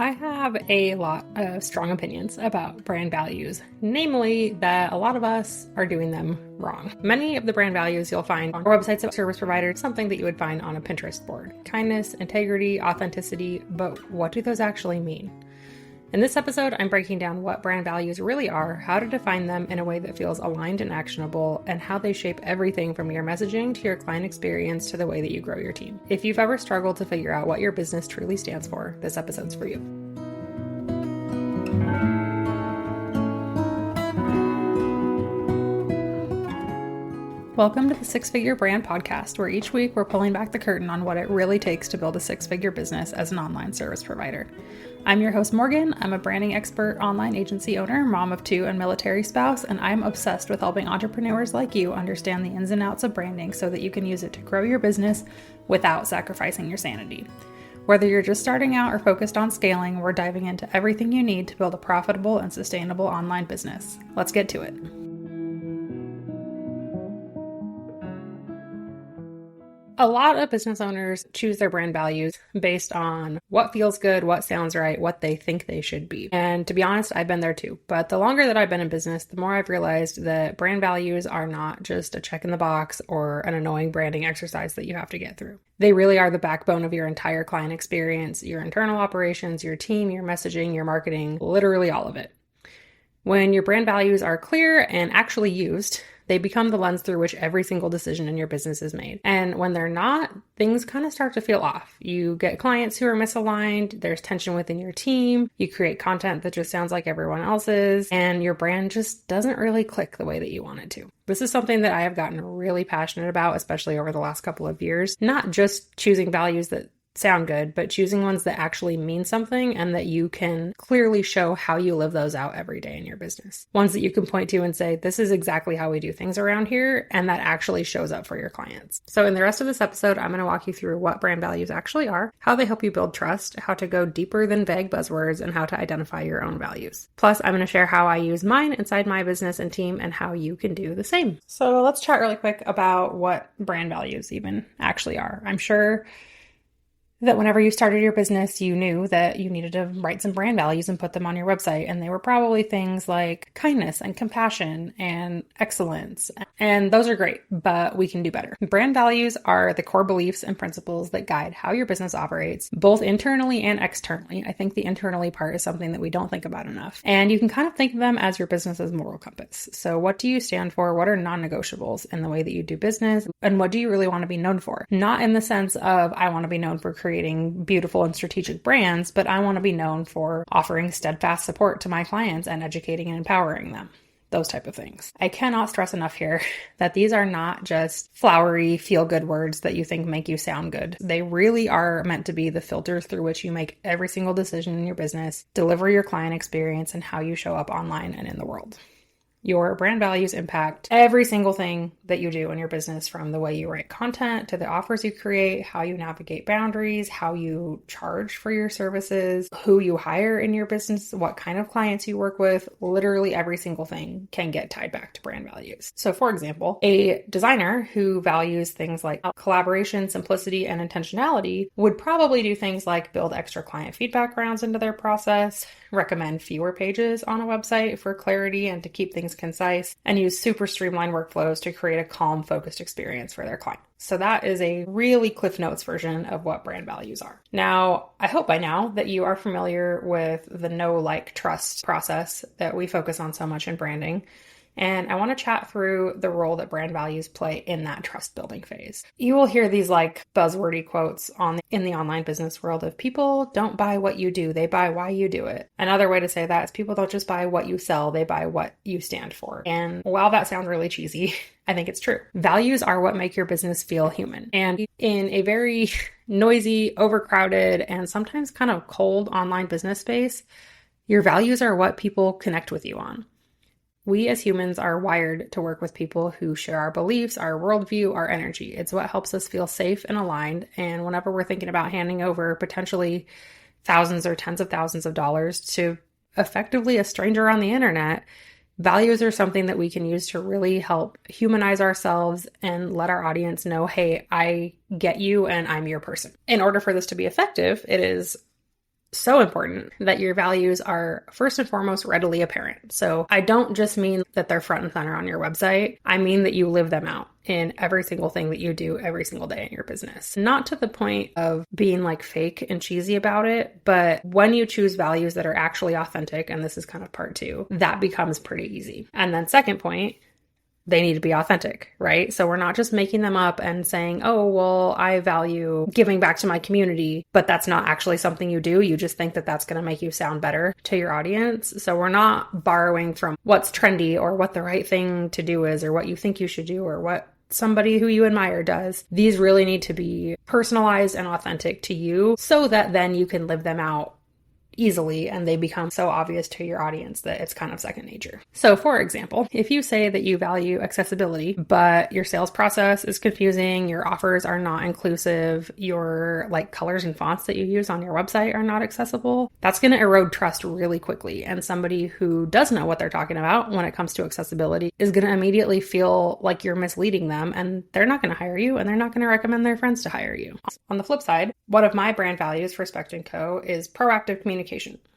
I have a lot of strong opinions about brand values, namely that a lot of us are doing them wrong. Many of the brand values you'll find on websites of service providers, something that you would find on a Pinterest board. Kindness, integrity, authenticity, but what do those actually mean? In this episode, I'm breaking down what brand values really are, how to define them in a way that feels aligned and actionable, and how they shape everything from your messaging to your client experience to the way that you grow your team. If you've ever struggled to figure out what your business truly stands for, this episode's for you. Welcome to the Six Figure Brand Podcast, where each week we're pulling back the curtain on what it really takes to build a six-figure business as an online service provider. I'm your host, Morgan. I'm a branding expert, online agency owner, mom of two, and military spouse, and I'm obsessed with helping entrepreneurs like you understand the ins and outs of branding so that you can use it to grow your business without sacrificing your sanity. Whether you're just starting out or focused on scaling, we're diving into everything you need to build a profitable and sustainable online business. Let's get to it. A lot of business owners choose their brand values based on what feels good, what sounds right, what they think they should be. And to be honest, I've been there too. But the longer that I've been in business, the more I've realized that brand values are not just a check in the box or an annoying branding exercise that you have to get through. They really are the backbone of your entire client experience, your internal operations, your team, your messaging, your marketing, literally all of it. When your brand values are clear and actually used, they become the lens through which every single decision in your business is made. And when they're not, things kind of start to feel off. You get clients who are misaligned, there's tension within your team, you create content that just sounds like everyone else's, and your brand just doesn't really click the way that you want it to. This is something that I have gotten really passionate about, especially over the last couple of years. Not just choosing values that sound good, but choosing ones that actually mean something and that you can clearly show how you live those out every day in your business. Ones that you can point to and say, this is exactly how we do things around here, and that actually shows up for your clients. So in the rest of this episode, I'm going to walk you through what brand values actually are, how they help you build trust, how to go deeper than vague buzzwords, and how to identify your own values. Plus, I'm going to share how I use mine inside my business and team and how you can do the same. So let's chat really quick about what brand values even actually are. I'm sure that whenever you started your business, you knew that you needed to write some brand values and put them on your website. And they were probably things like kindness and compassion and excellence. And those are great, but we can do better. Brand values are the core beliefs and principles that guide how your business operates, both internally and externally. I think the internally part is something that we don't think about enough. And you can kind of think of them as your business's moral compass. So what do you stand for? What are non-negotiables in the way that you do business? And what do you really want to be known for? Not in the sense of, I want to be known for creating beautiful and strategic brands, but I want to be known for offering steadfast support to my clients and educating and empowering them. Those type of things. I cannot stress enough here that these are not just flowery, feel-good words that you think make you sound good. They really are meant to be the filters through which you make every single decision in your business, deliver your client experience, and how you show up online and in the world. Your brand values impact every single thing that you do in your business, from the way you write content to the offers you create, how you navigate boundaries, how you charge for your services, who you hire in your business, what kind of clients you work with. Literally every single thing can get tied back to brand values. So for example, a designer who values things like collaboration, simplicity, and intentionality would probably do things like build extra client feedback rounds into their process, recommend fewer pages on a website for clarity and to keep things concise, and use super streamlined workflows to create a calm, focused experience for their client. So that is a really Cliff Notes version of what brand values are. Now, I hope by now that you are familiar with the know, like, trust process that we focus on so much in branding. And I want to chat through the role that brand values play in that trust building phase. You will hear these like buzzwordy quotes in the online business world of people don't buy what you do, they buy why you do it. Another way to say that is people don't just buy what you sell, they buy what you stand for. And while that sounds really cheesy, I think it's true. Values are what make your business feel human. And in a very noisy, overcrowded, and sometimes kind of cold online business space, your values are what people connect with you on. We as humans are wired to work with people who share our beliefs, our worldview, our energy. It's what helps us feel safe and aligned. And whenever we're thinking about handing over potentially thousands or tens of thousands of dollars to effectively a stranger on the internet, values are something that we can use to really help humanize ourselves and let our audience know, hey, I get you and I'm your person. In order for this to be effective, it is so important that your values are first and foremost readily apparent. So I don't just mean that they're front and center on your website. I mean that you live them out in every single thing that you do every single day in your business. Not to the point of being like fake and cheesy about it, but when you choose values that are actually authentic, and this is kind of part two, that becomes pretty easy. And then second point, they need to be authentic, right? So we're not just making them up and saying, oh, well, I value giving back to my community, but that's not actually something you do. You just think that that's going to make you sound better to your audience. So we're not borrowing from what's trendy or what the right thing to do is or what you think you should do or what somebody who you admire does. These really need to be personalized and authentic to you so that then you can live them out easily and they become so obvious to your audience that it's kind of second nature. So for example, if you say that you value accessibility, but your sales process is confusing, your offers are not inclusive, your like colors and fonts that you use on your website are not accessible, that's going to erode trust really quickly. And somebody who does know what they're talking about when it comes to accessibility is going to immediately feel like you're misleading them and they're not going to hire you and they're not going to recommend their friends to hire you. On the flip side, one of my brand values for Specht Co is proactive communication.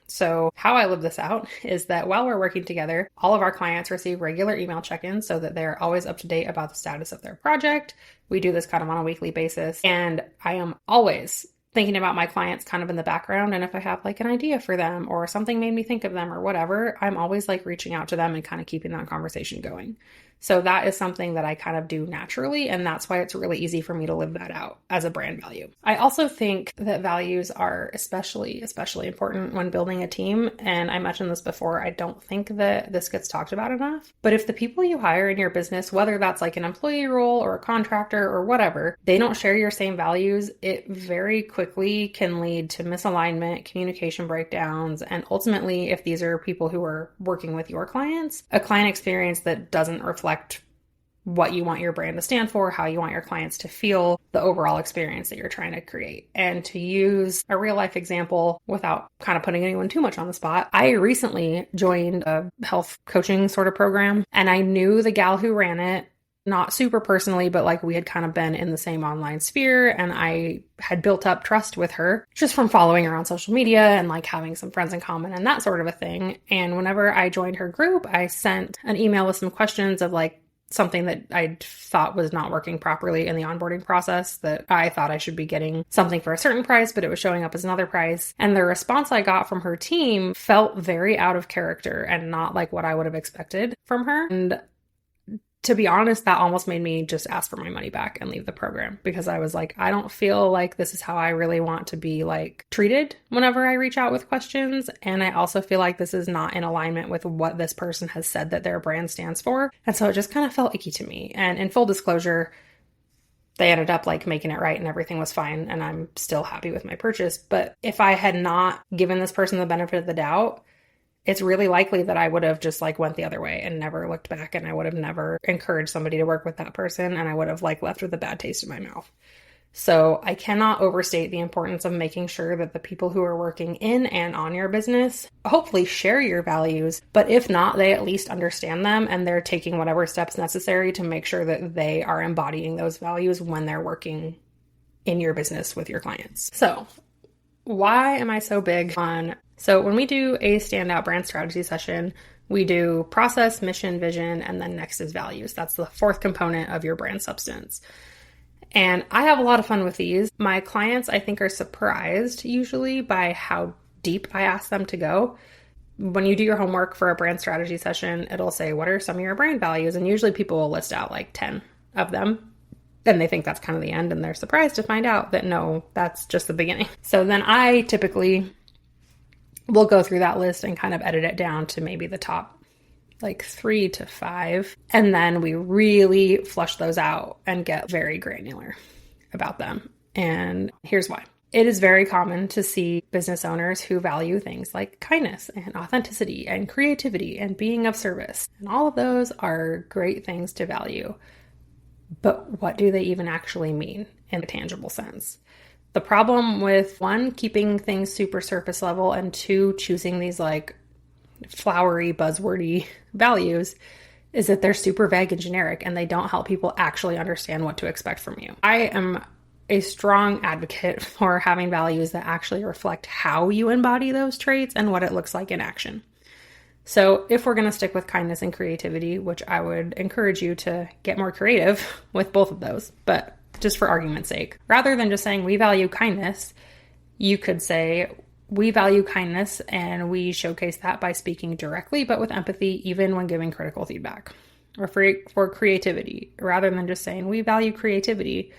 So how I live this out is that while we're working together, all of our clients receive regular email check-ins so that they're always up to date about the status of their project. We do this kind of on a weekly basis. And I am always thinking about my clients kind of in the background. And if I have like an idea for them or something made me think of them or whatever, I'm always like reaching out to them and kind of keeping that conversation going. So that is something that I kind of do naturally. And that's why it's really easy for me to live that out as a brand value. I also think that values are especially important when building a team. And I mentioned this before, I don't think that this gets talked about enough. But if the people you hire in your business, whether that's like an employee role or a contractor or whatever, they don't share your same values, it very quickly can lead to misalignment, communication breakdowns, and ultimately, if these are people who are working with your clients, a client experience that doesn't reflect what you want your brand to stand for, how you want your clients to feel, the overall experience that you're trying to create. And to use a real life example without kind of putting anyone too much on the spot, I recently joined a health coaching sort of program and I knew the gal who ran it, not super personally, but like we had kind of been in the same online sphere and I had built up trust with her just from following her on social media and like having some friends in common and that sort of a thing. And whenever I joined her group, I sent an email with some questions of like something that I thought was not working properly in the onboarding process, that I thought I should be getting something for a certain price, but it was showing up as another price. And the response I got from her team felt very out of character and not like what I would have expected from her. And to be honest, that almost made me just ask for my money back and leave the program because I was like, I don't feel like this is how I really want to be like treated whenever I reach out with questions. And I also feel like this is not in alignment with what this person has said that their brand stands for. And so it just kind of felt icky to me. And in full disclosure, they ended up like making it right and everything was fine. And I'm still happy with my purchase. But if I had not given this person the benefit of the doubt, it's really likely that I would have just like went the other way and never looked back and I would have never encouraged somebody to work with that person and I would have like left with a bad taste in my mouth. So I cannot overstate the importance of making sure that the people who are working in and on your business hopefully share your values, but if not, they at least understand them and they're taking whatever steps necessary to make sure that they are embodying those values when they're working in your business with your clients. So why am I so big on... So when we do a standout brand strategy session, we do process, mission, vision, and then next is values. That's the fourth component of your brand substance. And I have a lot of fun with these. My clients, I think, are surprised usually by how deep I ask them to go. When you do your homework for a brand strategy session, it'll say, what are some of your brand values? And usually people will list out like 10 of them. And they think that's kind of the end. And they're surprised to find out that no, that's just the beginning. So then I typically will go through that list and kind of edit it down to maybe the top like 3 to 5. And then we really flush those out and get very granular about them. And here's why. It is very common to see business owners who value things like kindness and authenticity and creativity and being of service. And all of those are great things to value. But what do they even actually mean in a tangible sense? The problem with 1, keeping things super surface level, and 2, choosing these like flowery, buzzwordy values is that they're super vague and generic and they don't help people actually understand what to expect from you. I am a strong advocate for having values that actually reflect how you embody those traits and what it looks like in action. So if we're going to stick with kindness and creativity, which I would encourage you to get more creative with both of those, but just for argument's sake, rather than just saying we value kindness, you could say we value kindness and we showcase that by speaking directly, but with empathy, even when giving critical feedback. Or for creativity, rather than just saying we value creativity.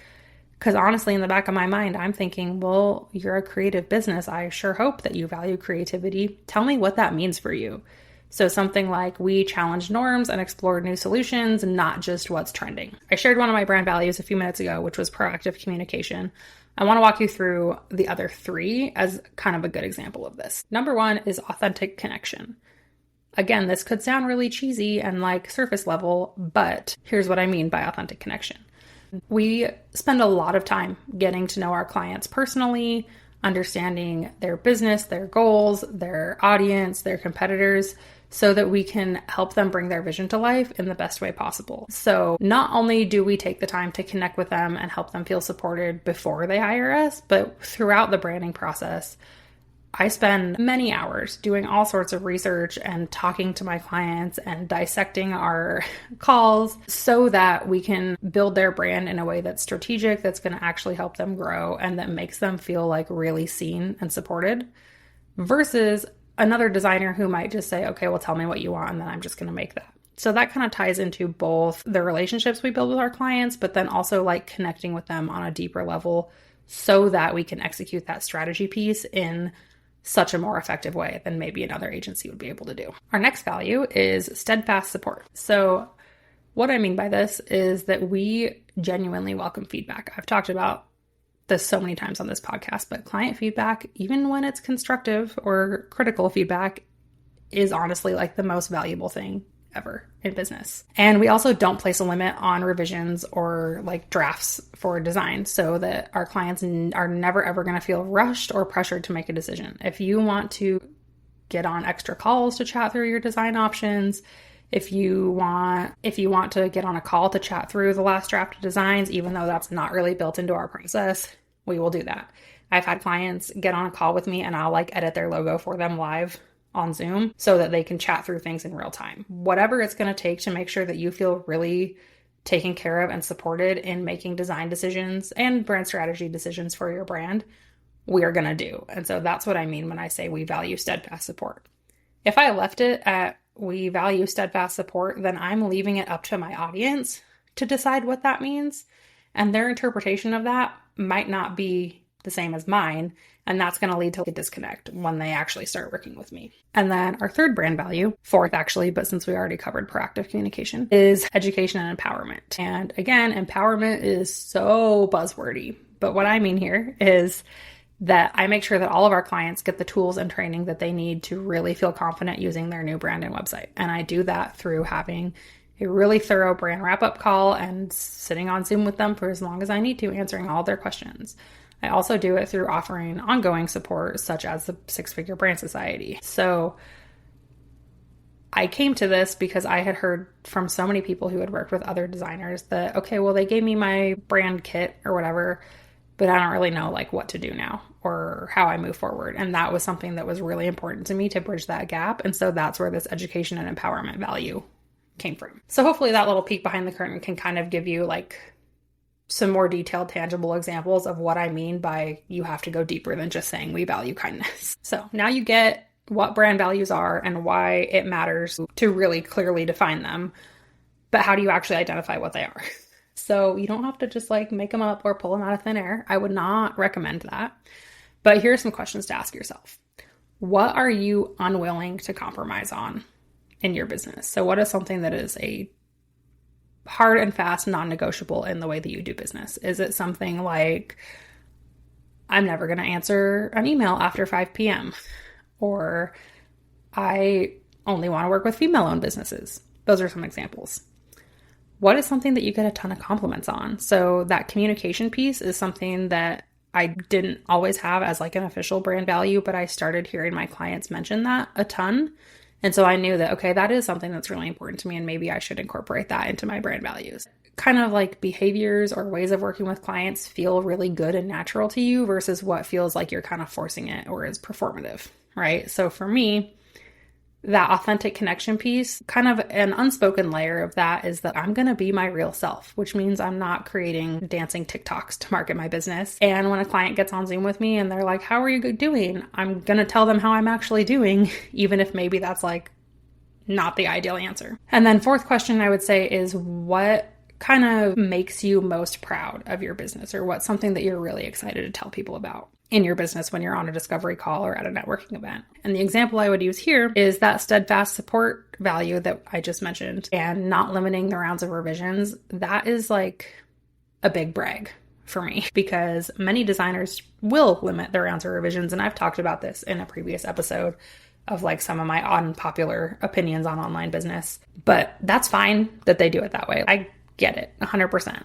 Because honestly, in the back of my mind, I'm thinking, well, you're a creative business. I sure hope that you value creativity. Tell me what that means for you. So something like we challenge norms and explore new solutions, not just what's trending. I shared one of my brand values a few minutes ago, which was proactive communication. I want to walk you through the other three as kind of a good example of this. Number one is authentic connection. Again, this could sound really cheesy and like surface level, but here's what I mean by authentic connection. We spend a lot of time getting to know our clients personally, understanding their business, their goals, their audience, their competitors, so that we can help them bring their vision to life in the best way possible. So not only do we take the time to connect with them and help them feel supported before they hire us, but throughout the branding process, I spend many hours doing all sorts of research and talking to my clients and dissecting our calls so that we can build their brand in a way that's strategic, that's going to actually help them grow and that makes them feel like really seen and supported, versus another designer who might just say, okay, well, tell me what you want and then I'm just going to make that. So that kind of ties into both the relationships we build with our clients, but then also like connecting with them on a deeper level so that we can execute that strategy piece in such a more effective way than maybe another agency would be able to do. Our next value is steadfast support. So what I mean by this is that we genuinely welcome feedback. I've talked about this so many times on this podcast, but client feedback, even when it's constructive or critical feedback, is honestly like the most valuable thing ever in business. And we also don't place a limit on revisions or like drafts for design so that our clients are never ever going to feel rushed or pressured to make a decision. If you want to get on extra calls to chat through your design options, if you want to get on a call to chat through the last draft of designs, even though that's not really built into our process, we will do that. I've had clients get on a call with me and I'll like edit their logo for them live on Zoom so that they can chat through things in real time. Whatever it's going to take to make sure that you feel really taken care of and supported in making design decisions and brand strategy decisions for your brand, we are going to do. And so that's what I mean when I say we value steadfast support. If I left it at we value steadfast support, then I'm leaving it up to my audience to decide what that means. And their interpretation of that might not be the same as mine. And that's going to lead to a disconnect when they actually start working with me. And then our third brand value, fourth actually, but since we already covered proactive communication, is education and empowerment. And again, empowerment is so buzzwordy. But what I mean here is that I make sure that all of our clients get the tools and training that they need to really feel confident using their new brand and website. And I do that through having a really thorough brand wrap-up call and sitting on Zoom with them for as long as I need to, answering all their questions. I also do it through offering ongoing support, such as the Six Figure Brand Society. So I came to this because I had heard from so many people who had worked with other designers that, okay, well, they gave me my brand kit or whatever, but I don't really know like what to do now or how I move forward. And that was something that was really important to me to bridge that gap. And so that's where this education and empowerment value came from. So hopefully that little peek behind the curtain can kind of give you like some more detailed, tangible examples of what I mean by you have to go deeper than just saying we value kindness. So now you get what brand values are and why it matters to really clearly define them. But how do you actually identify what they are? So you don't have to just like make them up or pull them out of thin air. I would not recommend that. But here are some questions to ask yourself. What are you unwilling to compromise on in your business? So what is something that is a hard and fast, non-negotiable in the way that you do business? Is it something like, I'm never going to answer an email after 5 p.m. or I only want to work with female-owned businesses? Those are some examples. What is something that you get a ton of compliments on? So that communication piece is something that I didn't always have as like an official brand value, but I started hearing my clients mention that a ton. And so I knew that, okay, that is something that's really important to me and maybe I should incorporate that into my brand values. kind of like behaviors or ways of working with clients feel really good and natural to you versus what feels like you're kind of forcing it or is performative, right? So for me, that authentic connection piece, kind of an unspoken layer of that is that I'm going to be my real self, which means I'm not creating dancing TikToks to market my business. And when a client gets on Zoom with me and they're like, how are you doing? I'm going to tell them how I'm actually doing, even if maybe that's like not the ideal answer. And then fourth question I would say is, what kind of makes you most proud of your business, or what's something that you're really excited to tell people about in your business when you're on a discovery call or at a networking event? And the example I would use here is that steadfast support value that I just mentioned, and not limiting the rounds of revisions. That is like a big brag for me, because many designers will limit their rounds of revisions. And I've talked about this in a previous episode of like some of my unpopular opinions on online business, but that's fine that they do it that way. I get it 100%.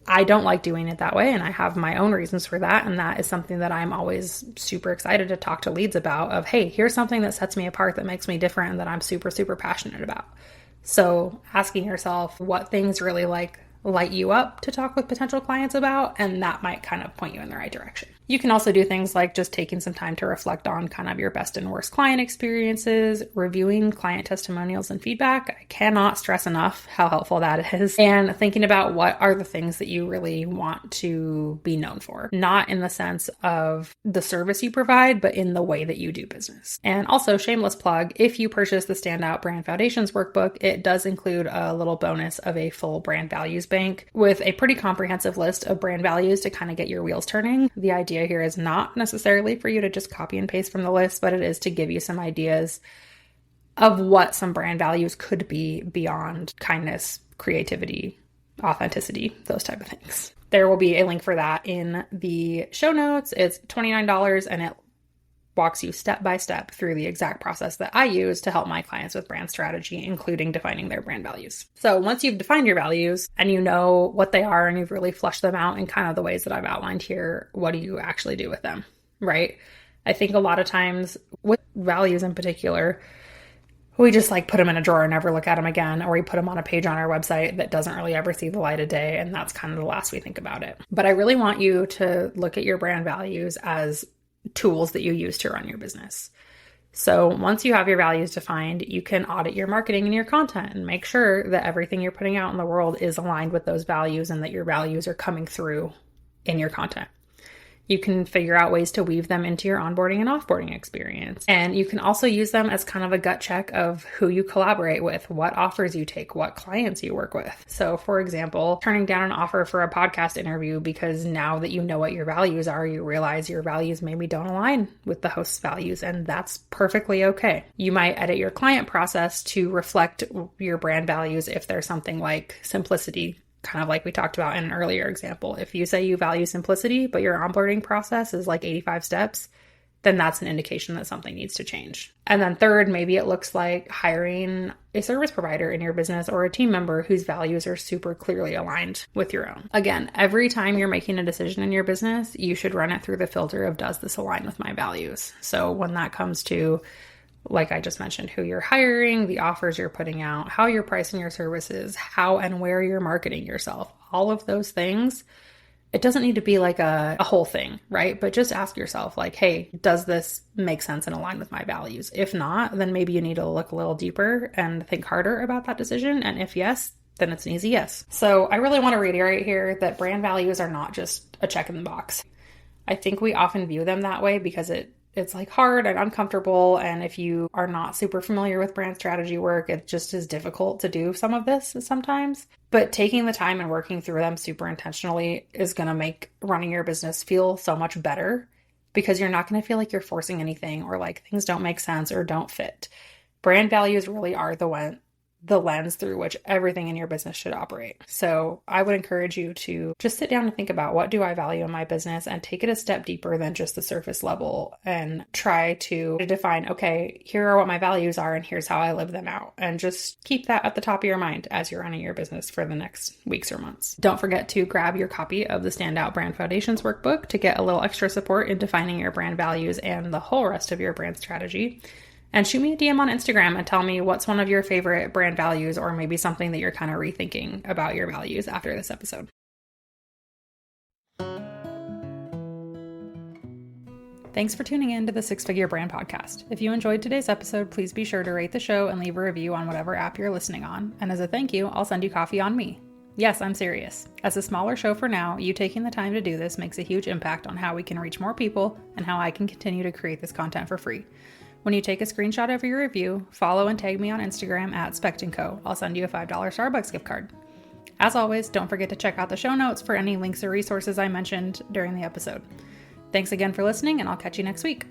I don't like doing it that way, and I have my own reasons for that. And that is something that I'm always super excited to talk to leads about, of, hey, here's something that sets me apart, that makes me different, and that I'm super, super passionate about. So asking yourself what things really light you up to talk with potential clients about, and that might kind of point you in the right direction. You can also do things like just taking some time to reflect on kind of your best and worst client experiences, reviewing client testimonials and feedback. I cannot stress enough how helpful that is. And thinking about what are the things that you really want to be known for, not in the sense of the service you provide, but in the way that you do business. And also, shameless plug, if you purchase the Stand Out Brand Foundations workbook, it does include a little bonus of a full brand values bank with a pretty comprehensive list of brand values to kind of get your wheels turning. The idea here is not necessarily for you to just copy and paste from the list, but it is to give you some ideas of what some brand values could be beyond kindness, creativity, authenticity, those type of things. There will be a link for that in the show notes. It's $29, and it walks you step by step through the exact process that I use to help my clients with brand strategy, including defining their brand values. So once you've defined your values and you know what they are and you've really fleshed them out in kind of the ways that I've outlined here, what do you actually do with them, right? I think a lot of times with values in particular, we just like put them in a drawer and never look at them again, or we put them on a page on our website that doesn't really ever see the light of day, and that's kind of the last we think about it. But I really want you to look at your brand values as tools that you use to run your business. So once you have your values defined, you can audit your marketing and your content and make sure that everything you're putting out in the world is aligned with those values, and that your values are coming through in your content. You can figure out ways to weave them into your onboarding and offboarding experience. And you can also use them as kind of a gut check of who you collaborate with, what offers you take, what clients you work with. So for example, turning down an offer for a podcast interview because now that you know what your values are, you realize your values maybe don't align with the host's values, and that's perfectly okay. You might edit your client process to reflect your brand values if there's something like simplicity, kind of like we talked about in an earlier example. If you say you value simplicity, but your onboarding process is like 85 steps, then that's an indication that something needs to change. And then third, maybe it looks like hiring a service provider in your business or a team member whose values are super clearly aligned with your own. Again, every time you're making a decision in your business, you should run it through the filter of, does this align with my values? So when that comes to, like I just mentioned, who you're hiring, the offers you're putting out, how you're pricing your services, how and where you're marketing yourself, all of those things, it doesn't need to be like a whole thing, right? But just ask yourself like, hey, does this make sense and align with my values? If not, then maybe you need to look a little deeper and think harder about that decision. And if yes, then it's an easy yes. So I really want to reiterate here that brand values are not just a check in the box. I think we often view them that way because it's like hard and uncomfortable. And if you are not super familiar with brand strategy work, it just is difficult to do some of this sometimes. But taking the time and working through them super intentionally is going to make running your business feel so much better, because you're not going to feel like you're forcing anything or like things don't make sense or don't fit. Brand values really are the lens through which everything in your business should operate. So I would encourage you to just sit down and think about, what do I value in my business, and take it a step deeper than just the surface level, and try to define, okay, here are what my values are and here's how I live them out. And just keep that at the top of your mind as you're running your business for the next weeks or months. Don't forget to grab your copy of the Stand Out Brand Foundations workbook to get a little extra support in defining your brand values and the whole rest of your brand strategy. And shoot me a DM on Instagram and tell me what's one of your favorite brand values, or maybe something that you're kind of rethinking about your values after this episode. Thanks for tuning in to the Six Figure Brand Podcast. If you enjoyed today's episode, please be sure to rate the show and leave a review on whatever app you're listening on. And as a thank you, I'll send you coffee on me. Yes, I'm serious. As a smaller show for now, you taking the time to do this makes a huge impact on how we can reach more people and how I can continue to create this content for free. When you take a screenshot of your review, follow and tag me on Instagram at Specht Co. I'll send you a $5 Starbucks gift card. As always, don't forget to check out the show notes for any links or resources I mentioned during the episode. Thanks again for listening, and I'll catch you next week.